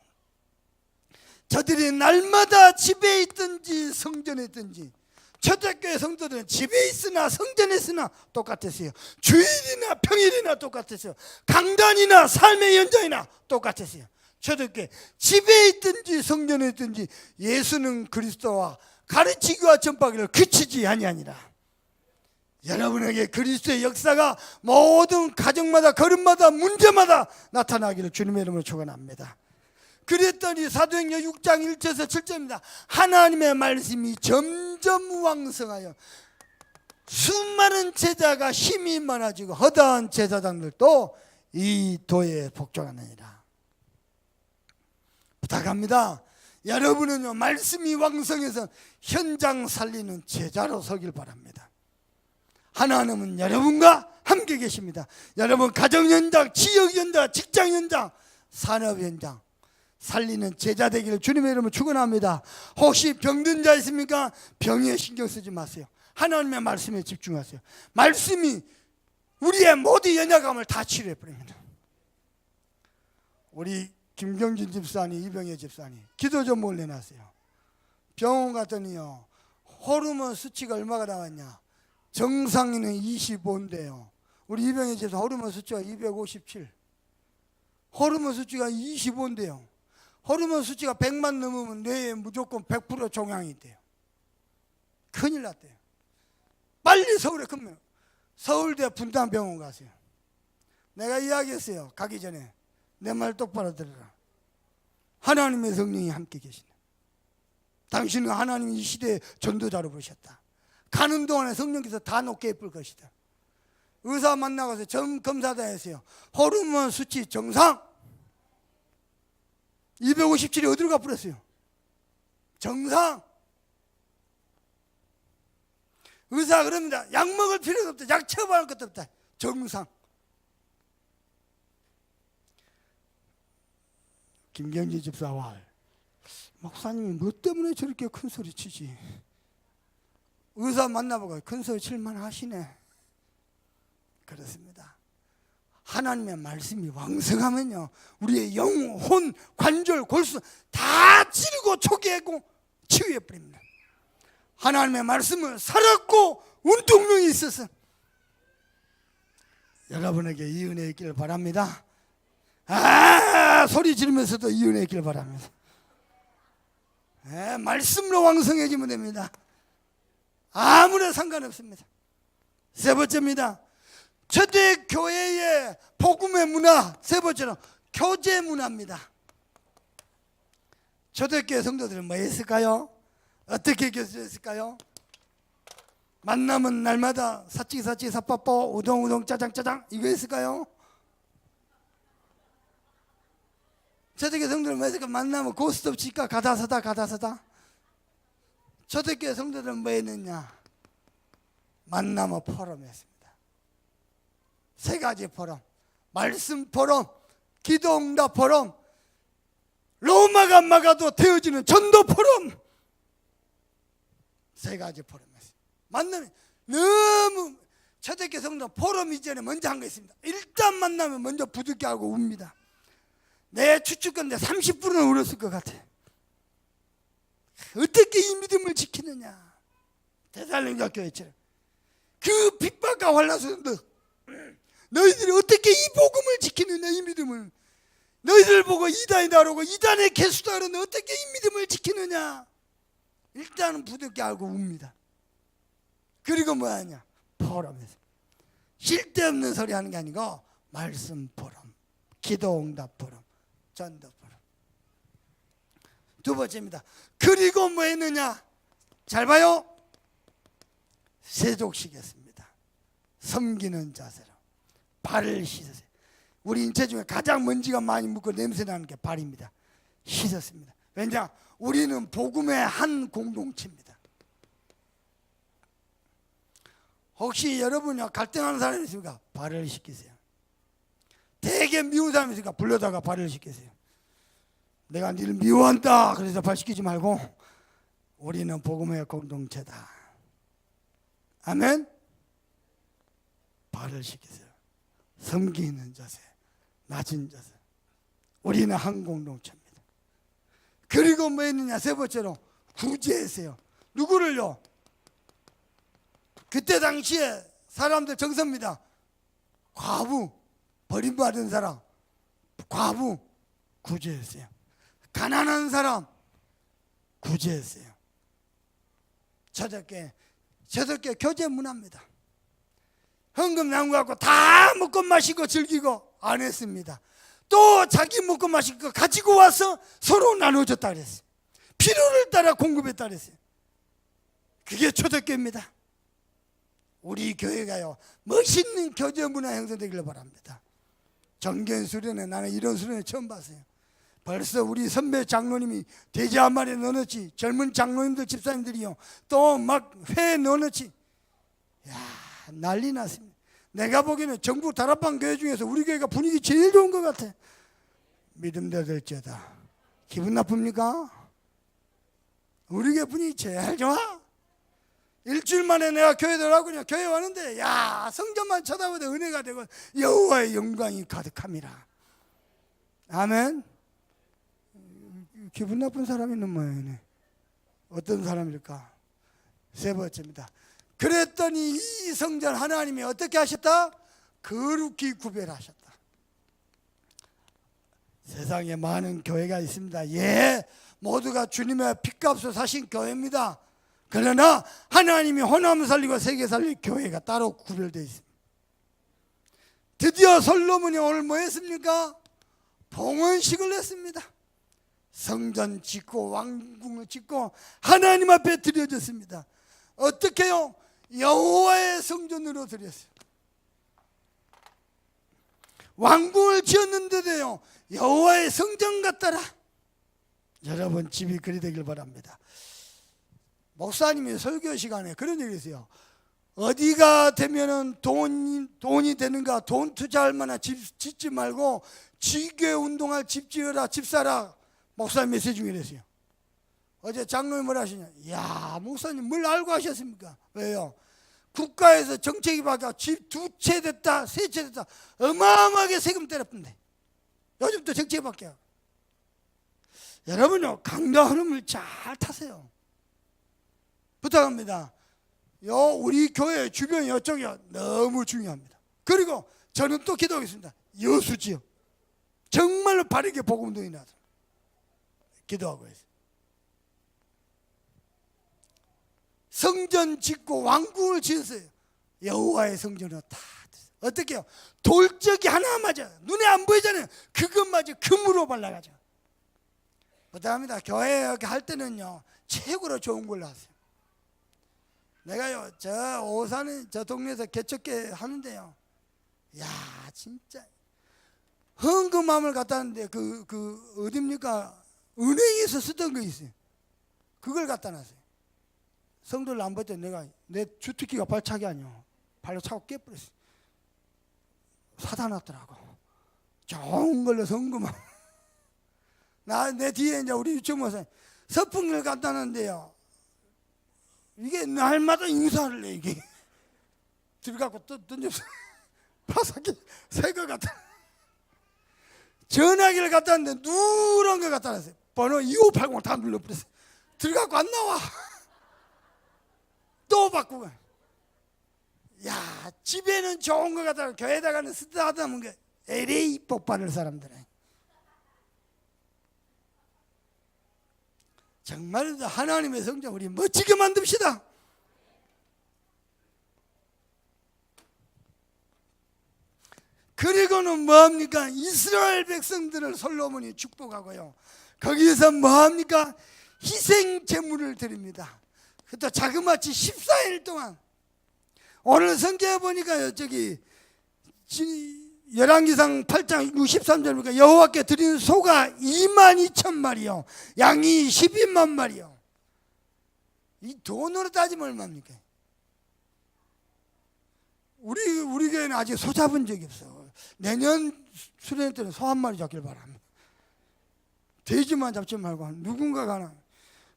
Speaker 1: 저들이 날마다 집에 있든지 성전에 있든지. 초대교회 성도들은 집에 있으나 성전에 있으나 똑같았어요. 주일이나 평일이나 똑같았어요. 강단이나 삶의 현장이나 똑같았어요. 초대교회 집에 있든지 성전에 있든지 예수는 그리스도와 가르치기와 전파하기를 그치지 아니하니라. 여러분에게 그리스도의 역사가 모든 가정마다 걸음마다 문제마다 나타나기를 주님의 이름으로 축원합니다. 그랬더니 사도행전 6장 1절에서 7절입니다. 하나님의 말씀이 점점 왕성하여 수많은 제자가 힘이 많아지고 허다한 제사장들도 이 도에 복종하느니라. 부탁합니다. 여러분은요, 말씀이 왕성해서 현장 살리는 제자로 서길 바랍니다. 하나님은 여러분과 함께 계십니다. 여러분 가정 현장, 지역 현장, 직장 현장, 산업 현장 살리는 제자 되기를 주님의 이름으로 축원합니다. 혹시 병든 자 있습니까? 병에 신경 쓰지 마세요. 하나님의 말씀에 집중하세요. 말씀이 우리의 모든 연약함을 다 치료해 버립니다. 우리 김경진 집사님, 이병혜 집사님 기도 좀 올려놨어요. 병원 갔더니요, 호르몬 수치가 얼마가 나왔냐? 정상인은 25인데요 우리 이병혜 집사 호르몬 수치가 257. 호르몬 수치가 25인데요 호르몬 수치가 100만 넘으면 뇌에 무조건 100% 종양이 돼요. 큰일 났대요. 빨리 서울에 가면 서울대 분당병원 가세요. 내가 이야기했어요. 가기 전에 내 말 똑바로 들으라. 하나님의 성령이 함께 계신다. 당신은 하나님이 이 시대의 전도자로 보셨다. 가는 동안에 성령께서 다 높게 예쁠 것이다. 의사 만나가서 검사다 했어요. 호르몬 수치 정상 257이 어디로 가버렸어요? 정상. 의사 그럽니다. 약 먹을 필요도 없다. 약 처방할 것도 없다. 정상. 김경진 집사와 목사님이 뭐 때문에 저렇게 큰 소리 치지? 의사 만나보고 큰 소리 칠만 하시네. 그렇습니다. 하나님의 말씀이 왕성하면요, 우리의 영혼, 관절, 골수 다 찌르고 초기하고 치유해버립니다. 하나님의 말씀을 살았고 운동력이 있어서 여러분에게 이 은혜 있기를 바랍니다. 소리 지르면서도 이 은혜 있기를 바랍니다. 말씀으로 왕성해지면 됩니다. 아무나 상관없습니다. 세 번째입니다. 초대교회의 복음의 문화, 세 번째는 교제 문화입니다. 초대교회 성도들은 뭐 했을까요? 어떻게 교제했을까요? 만나면 날마다 사치기 사빠뽀 우동 짜장 이거 했을까요? 초대교회 성도들은 뭐 했을까? 만나면 고스톱 칠까? 가다 서다. 초대교회 성도들은 뭐 했느냐? 만나면 포럼했습니다. 세 가지 포럼, 말씀 포럼, 기도응답 포럼, 로마가 안 막아도 되어지는 전도 포럼, 세 가지 포럼이었어요. 만나면 너무 초대교회 성도 포럼 이전에 먼저 한 거 있습니다. 일단 만나면 먼저 부득이 하고 웁니다. 내 추측건데 30분은 울었을 것 같아. 어떻게 이 믿음을 지키느냐? 데살로니가 교회처럼 그 핍박과 환난 속에서 너희들이 어떻게 이 복음을 지키느냐, 이 믿음을. 너희들 보고 이단이다 그러고 이단의 개수다 그러는데 어떻게 이 믿음을 지키느냐. 일단은 부득이 알고 웁니다. 그리고 뭐하냐? 포럼에서 쓸데없는 소리 하는 게 아니고 말씀 포럼, 기도응답 포럼, 전도 포럼. 두 번째입니다. 그리고 뭐 했느냐? 잘 봐요. 세족시켰습니다. 섬기는 자세로 발을 씻으세요. 우리 인체 중에 가장 먼지가 많이 묻고 냄새나는 게 발입니다. 씻었습니다. 왜냐? 우리는 복음의 한 공동체입니다. 혹시 여러분이 갈등하는 사람이 있습니까? 발을 씻기세요. 되게 미운 사람이 있으니까 불러다가 발을 씻기세요. 내가 니를 미워한다 그래서 발 씻기지 말고 우리는 복음의 공동체다. 아멘. 발을 씻기세요. 섬기는 자세, 낮은 자세. 우리는 한 공동체입니다. 그리고 뭐 있느냐? 세 번째로 구제하세요. 누구를요? 그때 당시에 사람들 정서입니다. 과부, 버림받은 사람, 과부 구제하세요. 가난한 사람 구제하세요. 초대교회 교제 문화입니다. 헌금 나온 거 갖고 다 먹고 마시고 즐기고 안 했습니다. 또 자기 먹고 마실 거 가지고 와서 서로 나눠줬다 그랬어요. 필요를 따라 공급했다 그랬어요. 그게 초대교회입니다. 우리 교회가요, 멋있는 교제 문화 형성되기를 바랍니다. 정견 수련회, 나는 이런 수련회 처음 봤어요. 벌써 우리 선배 장로님이 돼지 한 마리 넣어놓지, 젊은 장로님들 집사님들이요 또 막 회 넣어놓지. 야, 난리 났습니다. 내가 보기에는 전국 다락방 교회 중에서 우리 교회가 분위기 제일 좋은 것 같아. 믿음대로 될지어다. 기분 나쁩니까? 우리 교회 분위기 제일 좋아. 일주일 만에 내가 교회 들어가고 그냥 교회 왔는데, 야, 성전만 쳐다보도 은혜가 되고 여호와의 영광이 가득합니다. 아멘. 기분 나쁜 사람이 있는 모양이네. 어떤 사람일까? 세 번째입니다. 그랬더니 이 성전 하나님이 어떻게 하셨다? 거룩히 구별하셨다. 세상에 많은 교회가 있습니다. 예, 모두가 주님의 핏값을 사신 교회입니다. 그러나 하나님이 호남 살리고 세계 살릴 교회가 따로 구별되어 있습니다. 드디어 솔로몬이 오늘 뭐 했습니까? 봉헌식을 했습니다. 성전 짓고 왕궁을 짓고 하나님 앞에 드려졌습니다. 어떻게요? 여호와의 성전으로 드렸어요. 왕궁을 지었는데도요 여호와의 성전 같더라. 여러분 집이 그리 되길 바랍니다. 목사님이 설교 시간에 그런 얘기 했어요. 어디가 되면은 돈이 되는가, 돈 투자할 만한 집 짓지 말고 지교회 운동할 집 지어라, 집 사라. 목사님 메시지 중에 이랬어요. 어제 장로님 뭐라 하시냐? 야, 목사님 뭘 알고 하셨습니까? 왜요? 국가에서 정책이 바뀌어 집 2채 됐다, 3채 됐다, 어마어마하게 세금 때렸던데. 요즘 또 정책이 바뀌어. 여러분요, 강도 흐름을 잘 타세요. 부탁합니다. 우리 교회 주변 이쪽이 너무 중요합니다. 그리고 저는 또 기도하겠습니다. 여수지요. 정말로 바르게 복음동이 나서 기도하고 있어요. 성전 짓고 왕궁을 지었어요. 여호와의 성전은 다 어떻게 해요? 돌적이 하나 맞아. 눈에 안 보이잖아요. 그것마저 금으로 발라가죠. 부탁합니다. 교회 할 때는요, 최고로 좋은 걸로 하세요. 내가요, 저 오산에 저 동네에서 개척회 하는데요, 야, 진짜 헌금함을 갖다 놨는데 어딥니까? 은행에서 쓰던 거 있어요. 그걸 갖다 놨어요. 성도를 안 볼 때 내가 내 주특기가 발차기 아니요, 발로 차고 깨버렸어요. 사다 놨더라고. 좋은 걸로 헌금함. 내 뒤에 이제 우리 유치원 목사님 서풍을 갖다 놨는데요, 이게 날마다 인사를 해. 이게 들어가고 또 던져서 파삭기 새거 갖다, 전화기를 갖다 놨는데 누런 거 갖다 놨어요. 번호 2580 다 눌러버렸어요. 들어가고 안 나와. 또 바꾸고. 야, 집에는 좋은 거 갖다 놓고 교회에다가는 쓰다하다 보면 게 LA 복받을 사람들은 정말 하나님의 성전 우리 멋지게 만듭시다. 그리고는 뭐합니까? 이스라엘 백성들을 솔로몬이 축복하고요, 거기에서 뭐합니까? 희생 제물을 드립니다. 또 자그마치 14일 동안, 오늘 성경에 보니까 저기 열왕기상 8장 63절 보니까 여호와께 드리는 소가 22,000마리요, 양이 12만 마리요. 이 돈으로 따지면 얼마입니까? 우리 교회는 아직 소 잡은 적이 없어. 내년 수련 때는 소 한 마리 잡길 바랍니다. 돼지만 잡지 말고 누군가가 하나.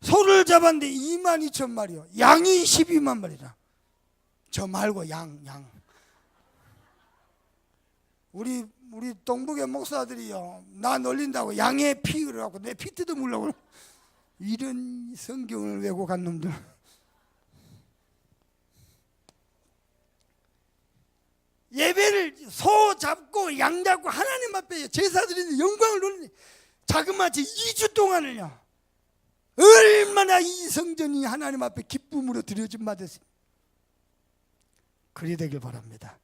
Speaker 1: 소를 잡았는데 22,000마리요, 양이 12만 마리라. 저 말고 양. 우리 동북의 목사들이요, 나 놀린다고 양의 피 그러고 내 피 뜯어 물라고. 이런 성경을 왜곡한 놈들. 예배를 소 잡고 양 잡고 하나님 앞에 제사 드리는 영광을 돌리니 자그마치 2주 동안을요, 얼마나 이 성전이 하나님 앞에 기쁨으로 드려진 받았습니다. 그리 되길 바랍니다.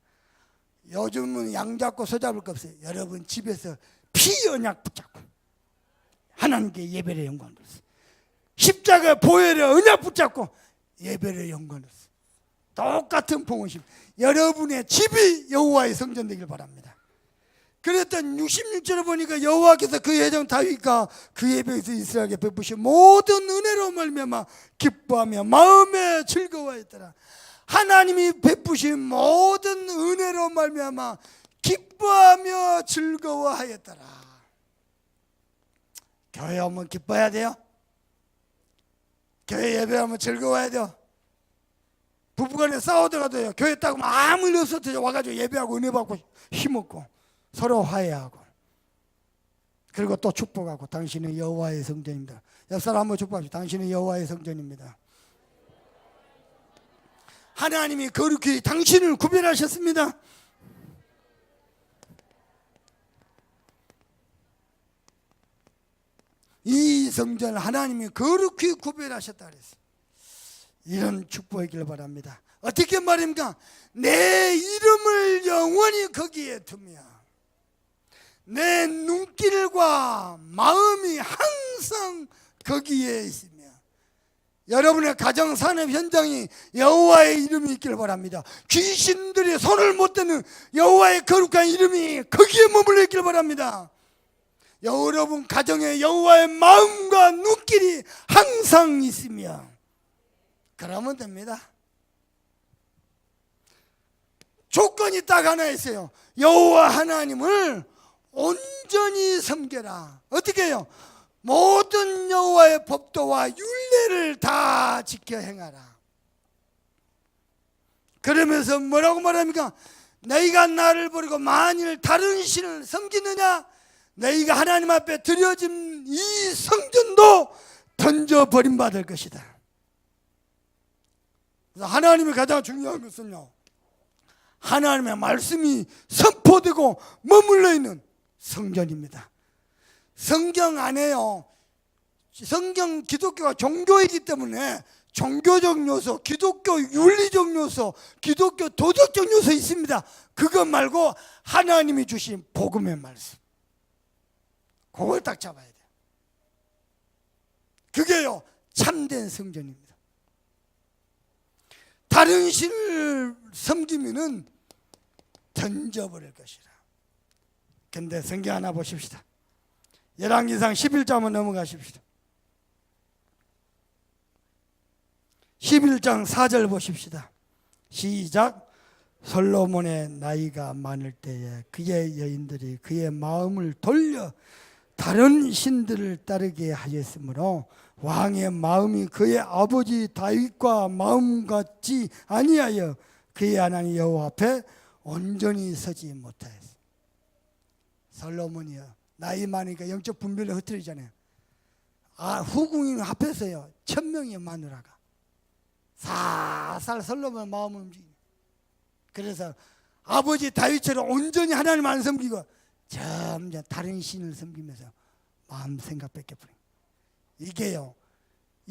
Speaker 1: 요즘은 양 잡고 소 잡을 거 없어요. 여러분 집에서 피 언약 붙잡고 하나님께 예배를 영광을 돌리세요. 십자가 보혈의 언약 붙잡고 예배를 영광을 돌리세요. 똑같은 봉헌심. 여러분의 집이 여호와의 성전 되길 바랍니다. 그랬던 66절을 보니까 여호와께서 그 예정 다윗과 그 예배에서 이스라엘에게 베푸신 모든 은혜로 말미암아 기뻐하며 마음에 즐거워했더라. 하나님이 베푸신 모든 은혜로 말미암아 기뻐하며 즐거워하였더라. 교회 오면 기뻐해야 돼요. 교회 예배하면 즐거워해야 돼요. 부부간에 싸우다가도요, 교회 따고 아무 일 없어도 와가지고 예배하고 은혜 받고 힘없고 서로 화해하고, 그리고 또 축복하고, 당신은 여호와의 성전입니다. 옆사람 한번 축복합시다. 당신은 여호와의 성전입니다. 하나님이 거룩히 당신을 구별하셨습니다. 이 성전을 하나님이 거룩히 구별하셨다 그랬어요. 이런 축복이길 바랍니다. 어떻게 말입니까? 내 이름을 영원히 거기에 두며 내 눈길과 마음이 항상 거기에 있으며, 여러분의 가정 산업 현장이 여호와의 이름이 있길 바랍니다. 귀신들이 손을 못 대는 여호와의 거룩한 이름이 거기에 머물러 있길 바랍니다. 여러분 가정에 여호와의 마음과 눈길이 항상 있으며, 그러면 됩니다. 조건이 딱 하나 있어요. 여호와 하나님을 온전히 섬겨라. 어떻게 해요? 모든 여호와의 법도와 율례를 다 지켜 행하라. 그러면서 뭐라고 말합니까? 너희가 나를 버리고 만일 다른 신을 섬기느냐, 너희가 하나님 앞에 드려진 이 성전도 던져버림받을 것이다. 그래서 하나님의 가장 중요한 것은요, 하나님의 말씀이 선포되고 머물러 있는 성전입니다. 성경 안에요, 성경 기독교가 종교이기 때문에 종교적 요소, 기독교 윤리적 요소, 기독교 도덕적 요소 있습니다. 그것 말고 하나님이 주신 복음의 말씀, 그걸 딱 잡아야 돼요. 그게요 참된 성전입니다. 다른 신을 섬기면은 던져버릴 것이라. 근데 성경 하나 보십시다. 열왕기상 11장 한번 넘어가십시다. 11장 4절 보십시다. 시작. 솔로몬의 나이가 많을 때에 그의 여인들이 그의 마음을 돌려 다른 신들을 따르게 하였으므로 왕의 마음이 그의 아버지 다윗과 마음 같지 아니하여 그의 하나님 여호와 앞에 온전히 서지 못하였어요. 솔로몬이요, 나이 많으니까 영적 분별이 흐트리잖아요. 후궁인 앞에서요 1000명의 마누라가 살살 솔로몬 마음을 움직이고, 그래서 아버지 다윗처럼 온전히 하나님 안 섬기고 점점 다른 신을 섬기면서 마음 생각 뺏겨버린, 이게요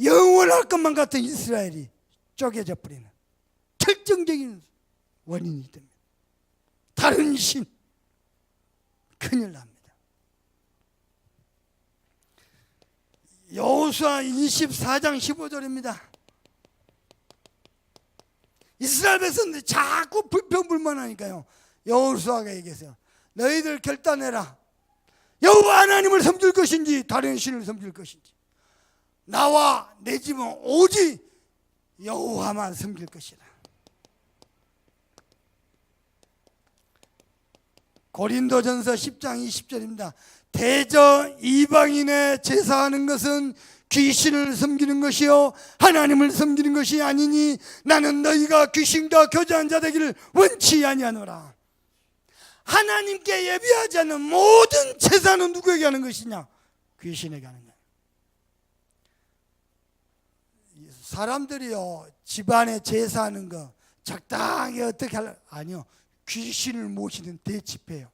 Speaker 1: 영원할 것만 같은 이스라엘이 쪼개져 버리는 결정적인 원인이기 때문에 다른 신 큰일 납니다. 여호수아 24장 15절입니다. 이스라엘 백성들이 자꾸 불평불만하니까요, 여호수아가 얘기했어요. 너희들 결단해라. 여호와 하나님을 섬길 것인지 다른 신을 섬길 것인지. 나와 내 집은 오직 여호와만 섬길 것이라. 고린도전서 10장 20절입니다. 대저 이방인의 제사하는 것은 귀신을 섬기는 것이요 하나님을 섬기는 것이 아니니 나는 너희가 귀신과 교제한 자 되기를 원치 아니하노라. 하나님께 예배하지 않는 모든 제사는 누구에게 하는 것이냐? 귀신에게 하는 거예요. 사람들이요 집안에 제사하는 거 적당히 어떻게 하려? 아니요, 귀신을 모시는 대집회요.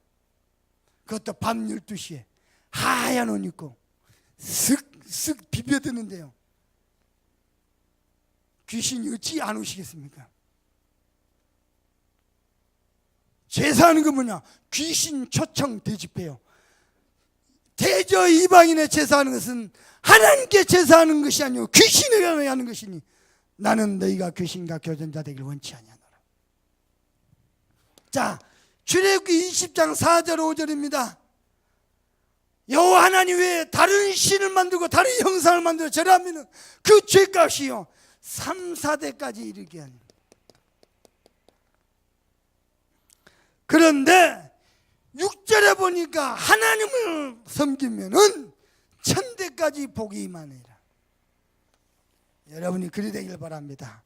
Speaker 1: 그것도 밤 12시에 하얀 옷 입고 쓱쓱 비벼드는데요, 귀신이 어찌 안 오시겠습니까? 제사하는 거 뭐냐? 귀신 초청 대집회요. 대저 이방인의 제사하는 것은 하나님께 제사하는 것이 아니요 귀신에게 하는 것이니 나는 너희가 귀신과 교전자 되기를 원치 아니하노라. 자, 출애굽기 20장 4절 5절입니다. 여호와 하나님 외에 다른 신을 만들고 다른 형상을 만들어 절하면 그 죄값이요 3, 4대까지 이르게 하는. 그런데 6절에 보니까 하나님을 섬기면은 1000대까지 복이 임하니라. 여러분이 그리 되길 바랍니다.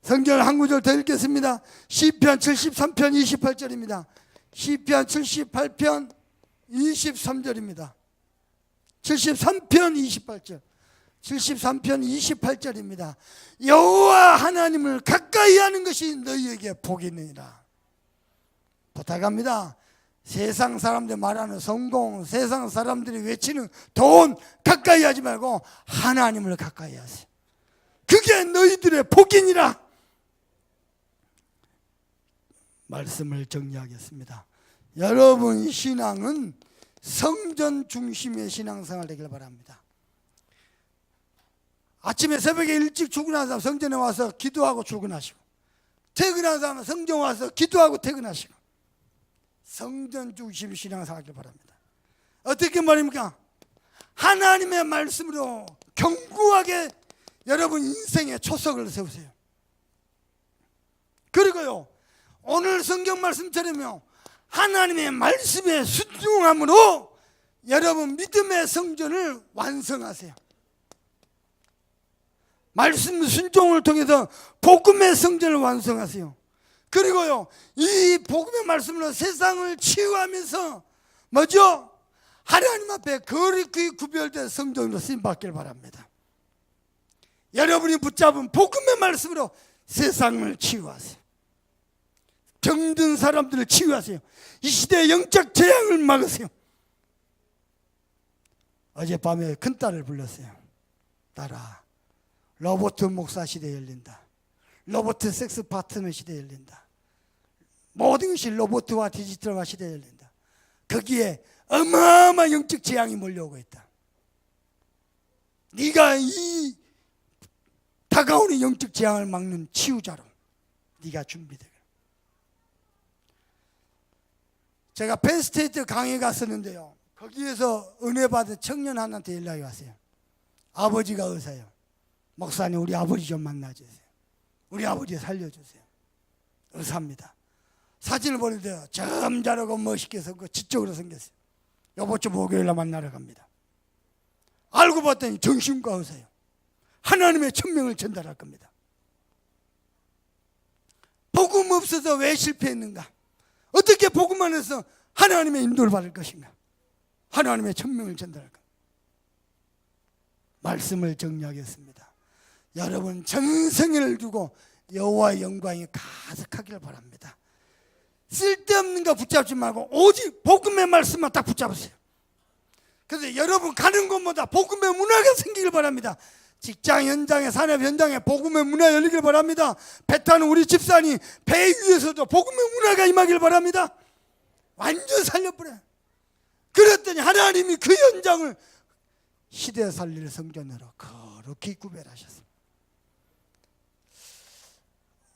Speaker 1: 성경 한 구절 더 읽겠습니다. 시편 73편 28절입니다. 시편 78편 23절입니다. 73편 28절. 73편 28절입니다. 여호와 하나님을 가까이 하는 것이 너희에게 복이 있느니라. 부탁합니다. 세상 사람들 말하는 성공, 세상 사람들이 외치는 돈 가까이 하지 말고 하나님을 가까이 하세요. 그게 너희들의 복이니라. 말씀을 정리하겠습니다. 여러분 신앙은 성전 중심의 신앙생활 되길 바랍니다. 아침에 새벽에 일찍 출근하는 사람 성전에 와서 기도하고 출근하시고, 퇴근하는 사람은 성전 와서 기도하고 퇴근하시고, 성전 중심 신앙생활 하길 바랍니다. 어떻게 말입니까? 하나님의 말씀으로 견고하게 여러분 인생의 초석을 세우세요. 그리고요 오늘 성경 말씀처럼요, 하나님의 말씀에 순종함으로 여러분 믿음의 성전을 완성하세요. 말씀 순종을 통해서 복음의 성전을 완성하세요. 그리고요, 이 복음의 말씀으로 세상을 치유하면서 뭐죠? 하나님 앞에 거룩히 구별된 성전으로 쓰임받기를 바랍니다. 여러분이 붙잡은 복음의 말씀으로 세상을 치유하세요. 병든 사람들을 치유하세요. 이 시대의 영적 재앙을 막으세요. 어젯밤에 큰딸을 불렀어요. 딸아, 로봇 목사 시대 열린다. 로봇 섹스 파트너 시대 열린다. 모든 것이 로봇과 디지털화 시대 열린다. 거기에 어마어마한 영적 재앙이 몰려오고 있다. 네가 이 다가오는 영적 재앙을 막는 치유자로 네가 준비되라. 제가 펜스테이트 강의 갔었는데요, 거기에서 은혜 받은 청년 하나한테 연락이 왔어요. 아버지가 의사예요. 목사님, 우리 아버지 좀 만나주세요. 우리 아버지 살려주세요. 의사입니다. 사진을 보는데요, 점잖고 멋있게 생겼고 지적으로 생겼어요. 여보, 저 목요일날 만나러 갑니다. 알고 봤더니 정신과 의사예요. 하나님의 천명을 전달할 겁니다. 복음 없어서 왜 실패했는가? 어떻게 복음 안에서 하나님의 인도를 받을 것인가? 하나님의 천명을 전달할 겁니다. 말씀을 정리하겠습니다. 여러분, 전생을 두고 여호와의 영광이 가득하기를 바랍니다. 쓸데없는 거 붙잡지 말고 오직 복음의 말씀만 딱 붙잡으세요. 그래서 여러분 가는 곳마다 복음의 문화가 생기길 바랍니다. 직장 현장에, 산업 현장에 복음의 문화 열리길 바랍니다. 배 타는 우리 집사님 배 위에서도 복음의 문화가 임하길 바랍니다. 완전 살려버려요. 그랬더니 하나님이 그 현장을 시대 살릴 성전으로 거룩히 구별하셨습니다.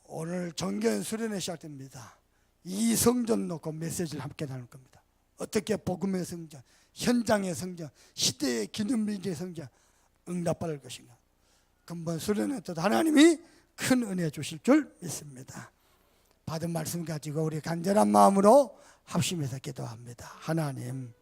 Speaker 1: 오늘 정견 수련회 시작됩니다. 이 성전 놓고 메시지를 함께 나눌 겁니다. 어떻게 복음의 성전, 현장의 성전, 시대의 기념비의 성전 응답받을 것인가. 근본 수련회 때 하나님이 큰 은혜 주실 줄 믿습니다. 받은 말씀 가지고 우리 간절한 마음으로 합심해서 기도합니다. 하나님,